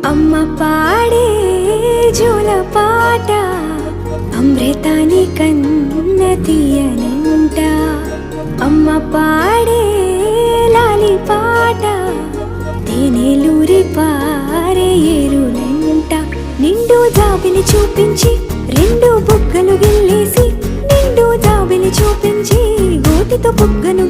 అమ్మ పాడే జోల పాట అమృతాని కన్న తీయనంట. అమ్మ పాడే లాలి పాట తేనెలూరి పారే ఏరులంట. నిండు జాబిలి చూపించి రెండు బుగ్గలు గిల్లేసి, నిండు జాబిలి చూపించి గోటితో బుగ్గను